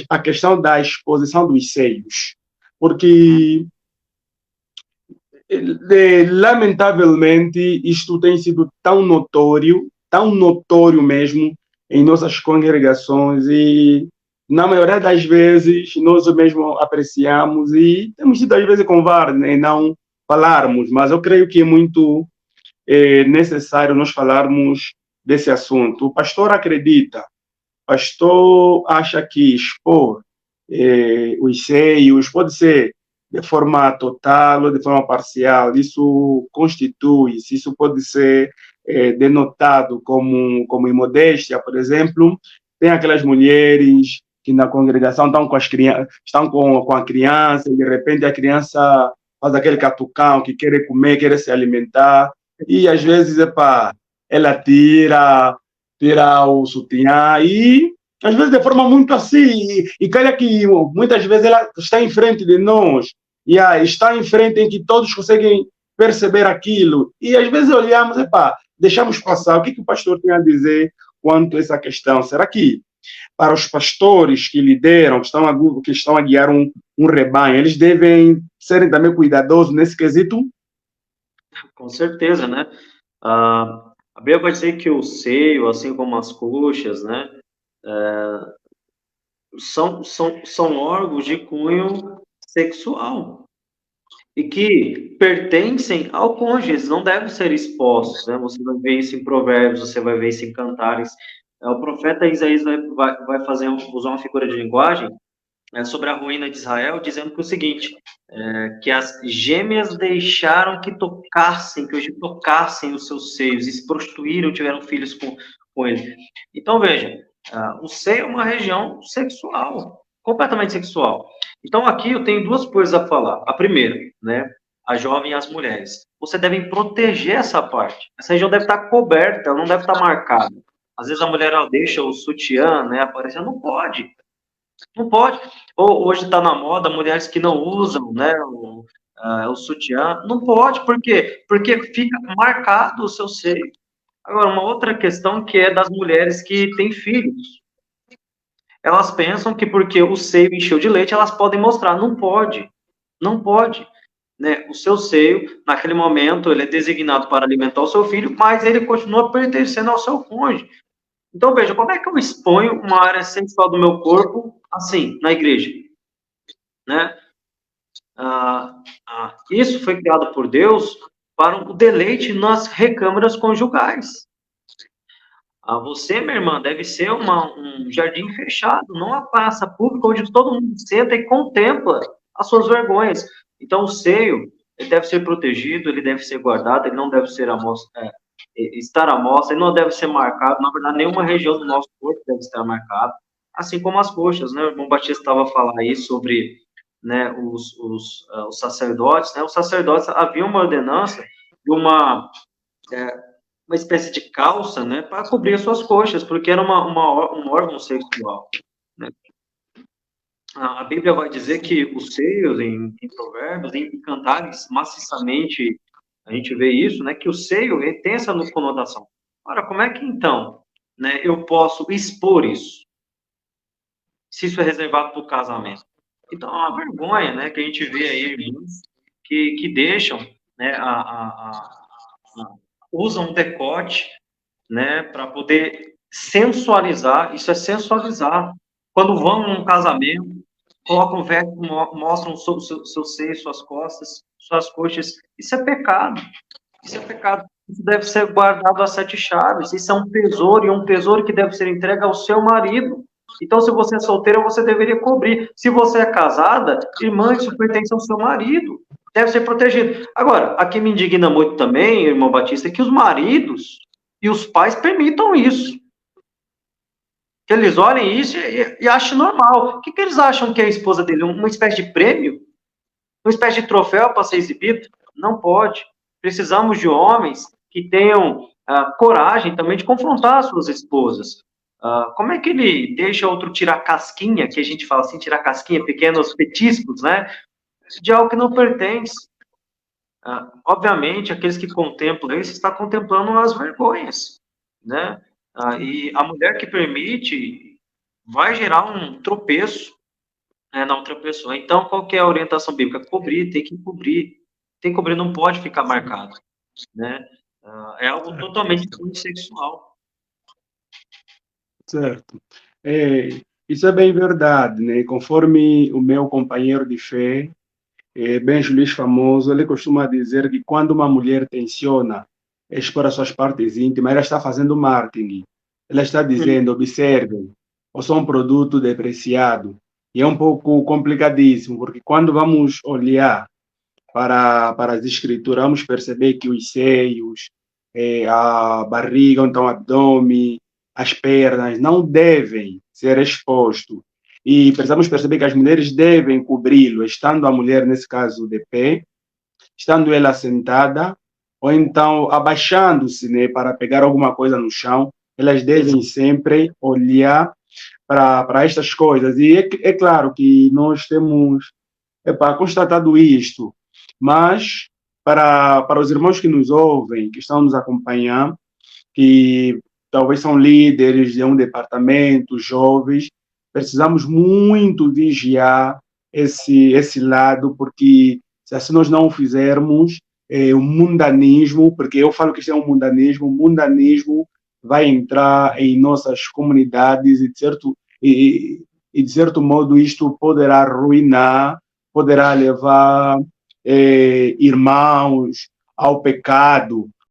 a questão da exposição dos seios, porque lamentavelmente isto tem sido tão notório mesmo em nossas congregações e na maioria das vezes nós mesmo apreciamos e temos sido às vezes covardes em não falarmos, mas eu creio que é muito necessário nós falarmos desse assunto. O pastor acredita, o pastor acha que expor os seios pode ser de forma total ou de forma parcial, isso constitui-se, isso pode ser denotado como imodéstia, por exemplo. Tem aquelas mulheres que na congregação estão com as crianças, estão com a criança, e de repente a criança faz aquele catucão que quer comer, quer se alimentar, e às vezes, epa, ela tira o sutiã e às vezes de forma muito assim, e calha que muitas vezes ela está em frente de nós, e está em frente em que todos conseguem perceber aquilo, e às vezes olhamos, epa, deixamos passar, o que o pastor tem a dizer quanto a essa questão? Será que para os pastores que lideram, que estão a guiar um rebanho, eles devem serem também cuidadosos nesse quesito? Com certeza, né? A Bíblia vai dizer que o seio, assim como as coxas, né, são órgãos de cunho sexual e que pertencem ao cônjuge, eles não devem ser expostos, né? Você vai ver isso em Provérbios, você vai ver isso em Cantares. O profeta Isaías vai usar uma figura de linguagem sobre a ruína de Israel, dizendo que o seguinte, que as gêmeas deixaram que hoje tocassem os seus seios, e se prostituíram, tiveram filhos com ele. Então, veja, o seio é uma região sexual, completamente sexual. Então, aqui eu tenho duas coisas a falar. A primeira, né, a jovem e as mulheres. Você deve proteger essa parte. Essa região deve estar coberta, ela não deve estar marcada. Às vezes a mulher ela deixa o sutiã, né, aparecer, não pode. Não pode. Ou hoje está na moda mulheres que não usam, né, o sutiã. Não pode, por quê? Porque fica marcado o seu seio. Agora, uma outra questão que é das mulheres que têm filhos. Elas pensam que porque o seio encheu de leite, elas podem mostrar. Não pode. Não pode. Né? O seu seio, naquele momento, ele é designado para alimentar o seu filho, mas ele continua pertencendo ao seu cônjuge. Então, veja, como é que eu exponho uma área sexual do meu corpo assim, na igreja? Né? Isso foi criado por Deus para o deleite nas recâmaras conjugais. Você, minha irmã, deve ser um jardim fechado, não a praça pública onde todo mundo senta e contempla as suas vergonhas. Então, o seio ele deve ser protegido, ele deve ser guardado, ele não deve ser estar à mostra, ele não deve ser marcado. Na verdade, nenhuma região do nosso corpo deve estar marcada, assim como as coxas, né? O irmão Batista estava a falar aí sobre, né, os sacerdotes, né? Os sacerdotes havia uma ordenança de uma espécie de calça, né, para cobrir as suas coxas, porque era um órgão sexual, né? A Bíblia vai dizer que os seios, em Provérbios, em Cantares, maciçamente, a gente vê isso, né, que o seio ele tem essa conotação. Ora, como é que, então, né, eu posso expor isso, se isso é reservado para o casamento? Então, é uma vergonha, né, que a gente vê aí irmãos que deixam, né, usam um decote, né, para poder sensualizar, isso é sensualizar. Quando vão num casamento, colocam verbo, mostram seu seio, suas costas, suas coxas, isso é pecado. Isso é pecado. Isso deve ser guardado a sete chaves. Isso é um tesouro, e um tesouro que deve ser entregue ao seu marido. Então, se você é solteira, você deveria cobrir. Se você é casada, irmã, isso pertence ao seu marido. Deve ser protegido. Agora, aqui me indigna muito também, irmão Batista, que os maridos e os pais permitam isso. Que eles olhem isso e achem normal. O que eles acham que é a esposa dele? Uma espécie de prêmio? Uma espécie de troféu para ser exibido? Não pode. Precisamos de homens que tenham coragem também de confrontar as suas esposas. Como é que ele deixa outro tirar casquinha, que a gente fala assim, tirar casquinha, pequenos petiscos, né? De algo que não pertence. Obviamente, aqueles que contemplam isso está contemplando as vergonhas, né? E a mulher que permite vai gerar um tropeço, na outra pessoa. Então, qual que é a orientação bíblica? Cobrir, tem que cobrir. Tem que cobrir, não pode ficar marcado, né? É algo totalmente sexual. Certo. É, isso é bem verdade, né? Conforme o meu companheiro de fé, Benjo Luiz Famoso, ele costuma dizer que quando uma mulher tenciona expor as suas partes íntimas, ela está fazendo marketing. Ela está dizendo, observem, eu sou um produto depreciado. E é um pouco complicadíssimo, porque quando vamos olhar para as escrituras, vamos perceber que os seios, a barriga, então o abdômen, as pernas não devem ser expostos. E precisamos perceber que as mulheres devem cobri-lo, estando a mulher, nesse caso, de pé, estando ela sentada, ou então abaixando-se, né, para pegar alguma coisa no chão, elas devem sempre olhar para estas coisas. E é claro que nós temos constatado isto, mas para os irmãos que nos ouvem, que estão nos acompanhando, que talvez são líderes de um departamento, jovens, precisamos muito vigiar esse lado, porque se assim nós não o fizermos, o mundanismo, porque eu falo que isso é um mundanismo, o mundanismo vai entrar em nossas comunidades e de certo modo isto poderá arruinar, poderá levar irmãos ao pecado,